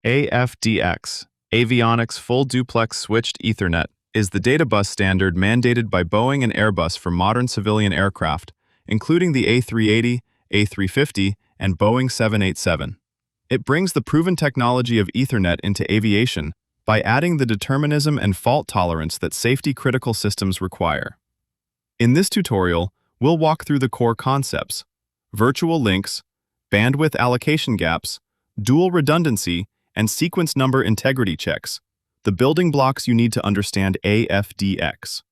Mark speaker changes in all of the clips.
Speaker 1: AFDX, Avionics Full Duplex Switched Ethernet, is the data bus standard mandated by Boeing and Airbus for modern civilian aircraft, including the A380, A350, and Boeing 787. It brings the proven technology of Ethernet into aviation by adding the determinism and fault tolerance that safety-critical systems require. In this tutorial, we'll walk through the core concepts: virtual links, bandwidth allocation gaps, dual redundancy, and sequence number integrity checks, the building blocks you need to understand AFDX.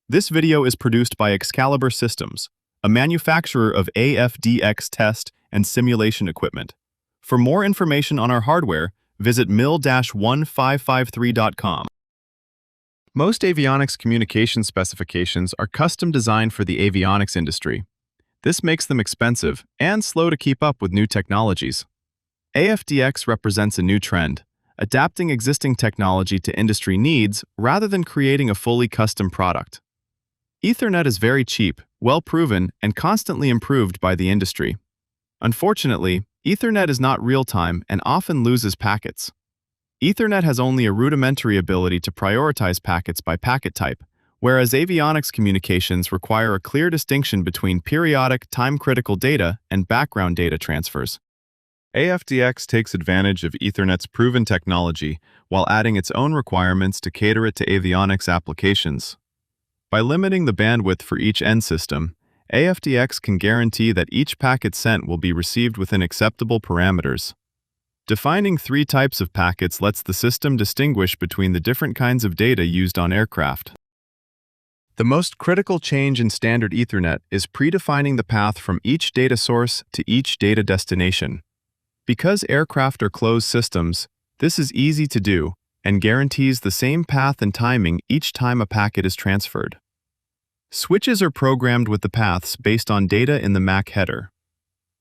Speaker 1: This video is produced by Excalibur Systems, a manufacturer of AFDX test and simulation equipment. For more information on our hardware, visit mil-1553.com. Most avionics communication specifications are custom designed for the avionics industry. This makes them expensive and slow to keep up with new technologies. AFDX represents a new trend, adapting existing technology to industry needs rather than creating a fully custom product. Ethernet is very cheap, well-proven, and constantly improved by the industry. Unfortunately, Ethernet is not real-time and often loses packets. Ethernet has only a rudimentary ability to prioritize packets by packet type, whereas avionics communications require a clear distinction between periodic, time-critical data and background data transfers. AFDX takes advantage of Ethernet's proven technology while adding its own requirements to cater it to avionics applications. By limiting the bandwidth for each end system, AFDX can guarantee that each packet sent will be received within acceptable parameters. Defining 3 types of packets lets the system distinguish between the different kinds of data used on aircraft. The most critical change in standard Ethernet is predefining the path from each data source to each data destination. Because aircraft are closed systems, this is easy to do and guarantees the same path and timing each time a packet is transferred. Switches are programmed with the paths based on data in the MAC header.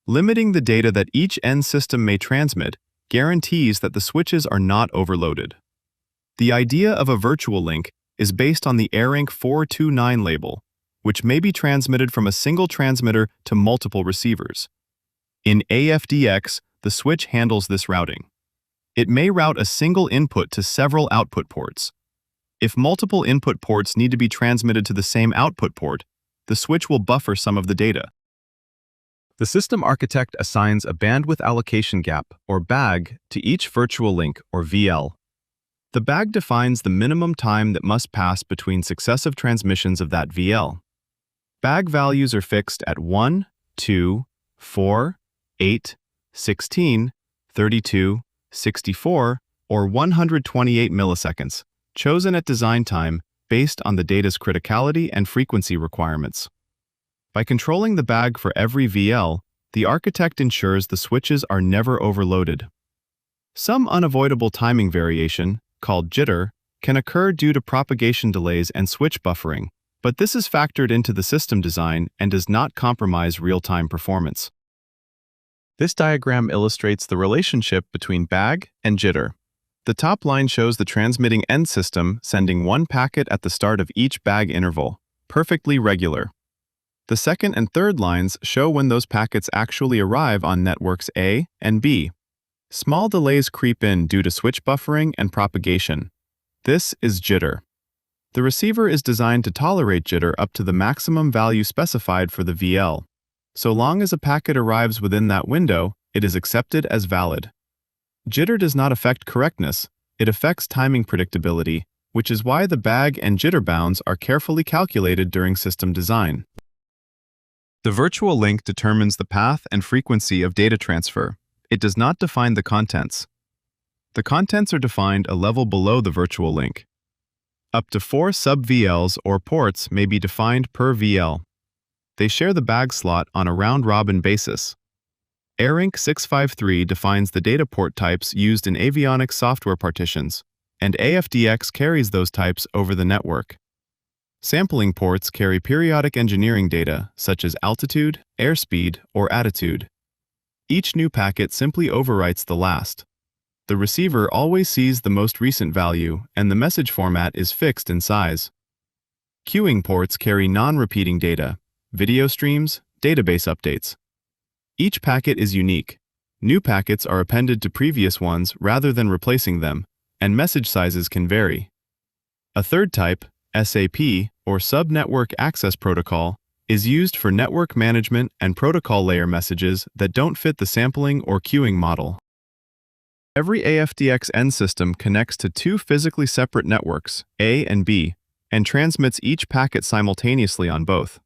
Speaker 1: Limiting the data that each end system may transmit guarantees that the switches are not overloaded. The idea of a virtual link is based on the ARINC-664P7 label, which may be transmitted from a single transmitter to multiple receivers. In AFDX, the switch handles this routing. It may route a single input to several output ports. If multiple input ports need to be transmitted to the same output port, the switch will buffer some of the data. The system architect assigns a bandwidth allocation gap, or BAG, to each virtual link, or VL. The BAG defines the minimum time that must pass between successive transmissions of that VL. BAG values are fixed at 1, 2, 4, 8, 16, 32, 64, or 128 milliseconds, chosen at design time based on the data's criticality and frequency requirements. By controlling the BAG for every VL, the architect ensures the switches are never overloaded. Some unavoidable timing variation, called jitter, can occur due to propagation delays and switch buffering, but this is factored into the system design and does not compromise real-time performance. This diagram illustrates the relationship between BAG and jitter. The top line shows the transmitting end system sending one packet at the start of each BAG interval, perfectly regular. The second and third lines show when those packets actually arrive on networks A and B. Small delays creep in due to switch buffering and propagation. This is jitter. The receiver is designed to tolerate jitter up to the maximum value specified for the VL. So long as a packet arrives within that window, it is accepted as valid. Jitter does not affect correctness, it affects timing predictability, which is why the BAG and jitter bounds are carefully calculated during system design. The virtual link determines the path and frequency of data transfer. It does not define the contents. The contents are defined a level below the virtual link. Up to 4 sub-VLs or ports may be defined per VL. They share the BAG slot on a round-robin basis. ARINC-664P7 defines the data port types used in avionics software partitions, and AFDX carries those types over the network. Sampling ports carry periodic engineering data such as altitude, airspeed, or attitude. Each new packet simply overwrites the last. The receiver always sees the most recent value, and the message format is fixed in size. Queuing ports carry non-repeating data, video streams, database updates. Each packet is unique. New packets are appended to previous ones rather than replacing them, and message sizes can vary. A third type, SAP, or Sub-Network Access Protocol, is used for network management and protocol layer messages that don't fit the sampling or queuing model. Every AFDX end system connects to two physically separate networks, A and B, and transmits each packet simultaneously on both.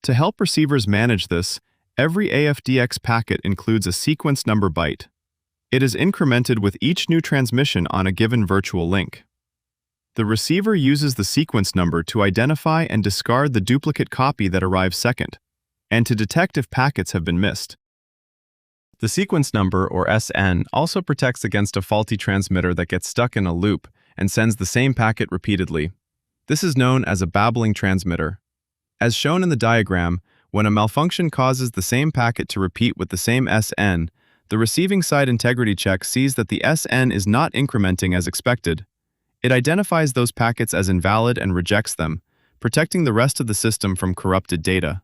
Speaker 1: To help receivers manage this, every AFDX packet includes a sequence number byte. It is incremented with each new transmission on a given virtual link. The receiver uses the sequence number to identify and discard the duplicate copy that arrives second, and to detect if packets have been missed. The sequence number, or SN, also protects against a faulty transmitter that gets stuck in a loop and sends the same packet repeatedly. This is known as a babbling transmitter. As shown in the diagram, when a malfunction causes the same packet to repeat with the same SN, the receiving side integrity check sees that the SN is not incrementing as expected. It identifies those packets as invalid and rejects them, protecting the rest of the system from corrupted data.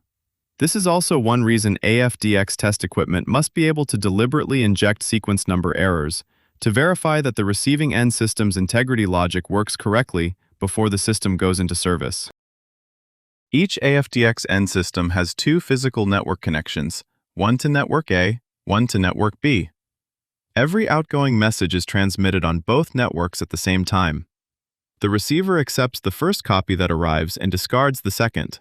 Speaker 1: This is also one reason AFDX test equipment must be able to deliberately inject sequence number errors to verify that the receiving end system's integrity logic works correctly before the system goes into service. Each AFDX end system has two physical network connections, one to network A, one to network B. Every outgoing message is transmitted on both networks at the same time. The receiver accepts the first copy that arrives and discards the second.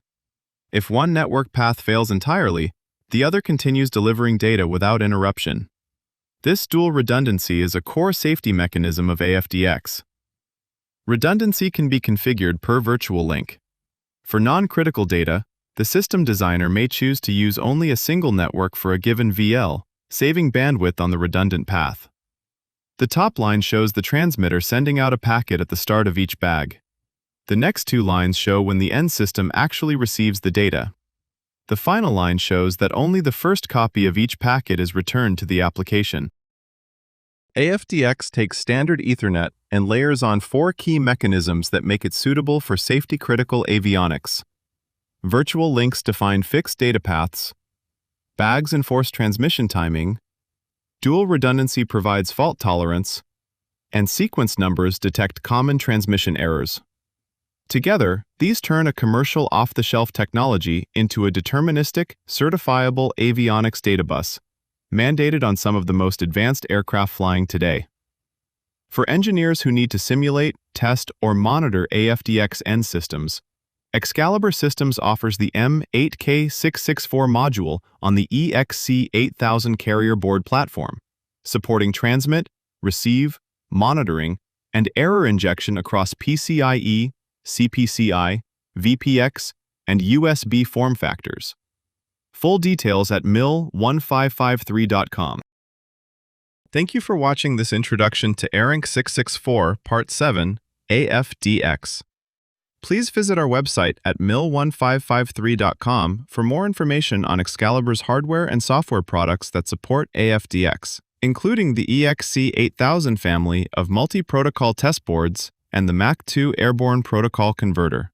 Speaker 1: If one network path fails entirely, the other continues delivering data without interruption. This dual redundancy is a core safety mechanism of AFDX. Redundancy can be configured per virtual link. For non-critical data, the system designer may choose to use only a single network for a given VL, saving bandwidth on the redundant path. The top line shows the transmitter sending out a packet at the start of each bag. The next two lines show when the end system actually receives the data. The final line shows that only the first copy of each packet is returned to the application. AFDX takes standard Ethernet and layers on four key mechanisms that make it suitable for safety-critical avionics. Virtual links define fixed data paths. Bags enforce transmission timing. Dual redundancy provides fault tolerance. And sequence numbers detect common transmission errors. Together, these turn a commercial off-the-shelf technology into a deterministic, certifiable avionics databus, mandated on some of the most advanced aircraft flying today. For engineers who need to simulate, test, or monitor AFDX end systems, Excalibur Systems offers the M8K664 module on the EXC8000 carrier board platform, supporting transmit, receive, monitoring, and error injection across PCIe, CPCI, VPX, and USB form factors. Full details at mil1553.com. Thank you for watching this introduction to ARINC-664 Part 7, AFDX. Please visit our website at mil1553.com for more information on Excalibur's hardware and software products that support AFDX, including the EXC8000 family of multi-protocol test boards and the Mach 2 Airborne Protocol Converter.